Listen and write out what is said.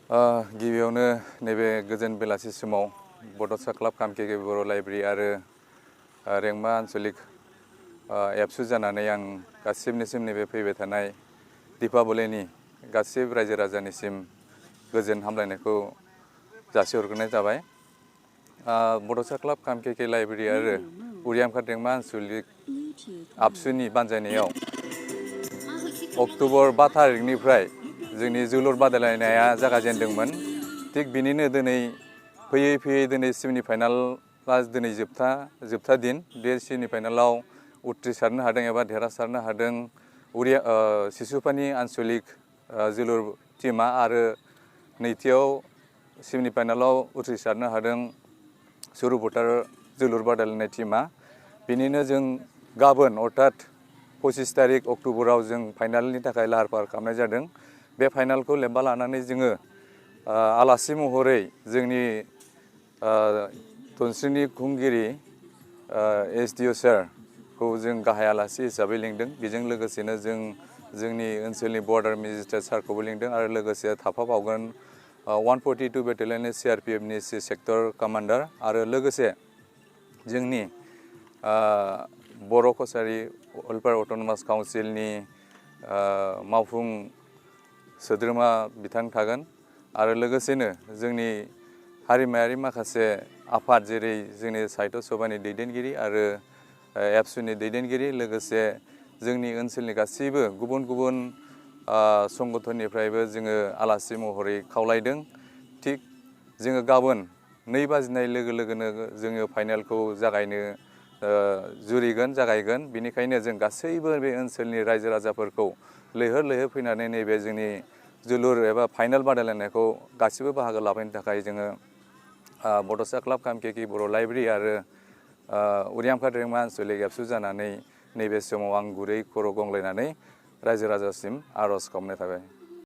गिबियावनो नैबे गोजोन बेलासि समाव बड'सा क्लाब कामकेके बर' लाइब्रेरि आरो रेंमा आन्चलिक एबसु जानानै आं गासिबनिसिम नैबे फैबाय थानाय दीपावलीनि गासिबो रायजो राजानिसिम गोजोन हामलायनायखौ जासिहरग्रोनाय जाबाय। बड'सा क्लाब कामकेके लाइब्रेरि आरो उरियामघाट रेंमा आन्चलिक आबसुनि बानजायनायाव अक्ट'बर 5 थारिखनिफ्राय जोंनि जोलुर बादायलायनाया जागायजेनदोंमोन। थिग बिनिनो दिनै फैयै दिनै सेमि फाइनाला दिनै जोबथा दिन। बे सेमि फाइनालाव उथ्रिसारनो हादों एबा देरहासारनो हादों सिसुपानि आन्चलिक जोलुर टीमा आरो नैथियाव सेमि फाइनालाव उथ्रिसारनो हादों सुरुपटार जोलुर बादायलायनाय टीमा। बिनिनो जों गाबोन अर्थात 25 तारिख अक्ट'बराव जों फाइनालनि थाखाय लाहार फाहार खालामनाय जादों। बे फाइनालखौ लोब्बा लानानै जोङो आलासि महरै जोंनि धोनस्रीनि खुंगिरि SDO सारखौ जों गाहाय आलासि हिसाबै लिंदों। बेजों लोगोसेनो जों जोंनि ओनसोलनि बर्डार मेजिस्ट्रेट सारखौबो लिंदों आरो लोगोसे थाफाबावगोन 142 बेटालियननि CRPFनि सेक्टर कमान्डार आरो लोगोसे जोंनि बर' कसारी वेलफेयार अट'नमास काउन्सिलनि मावफुं सोद्रोमा बिथां थागोन आरो लोगोसेनो जोंनि हारिमायारि माखासे आफाद जेरै जोंनि साहित्य सभानि दैदेनगिरि आरो एबसुनि दैदेनगिरि लोगोसे जोंनि ओनसोलनि गासैबो गुबुन गुबुन संगठननिफ्रायबो जोङो आलासि महरै खावलायदों। थिग जोङो गाबोन 2 बाजिनाय लोगो लोगोनो जोङो फाइनालखौ जागायगोन। बेनिखायनो जों गासैबो बे ओनसोलनि रायजो राजाफोरखौ लैहोर लैहोर फैनानै नैबे जोंनि जोलुर एबा फाइनाल बादायलायनायखौ गासिबो बाहागो लाफैनो थाखाय जोङो बड'सा क्लाब कामकेके बर' लाइब्रेरि आरो उरियामघाट रेंमा आन्चलिक एबसु जानानै नैबे समाव आं गुरै खर' गंग्लायनानै रायजो राजासिम आर'ज खालामनाय थाबाय।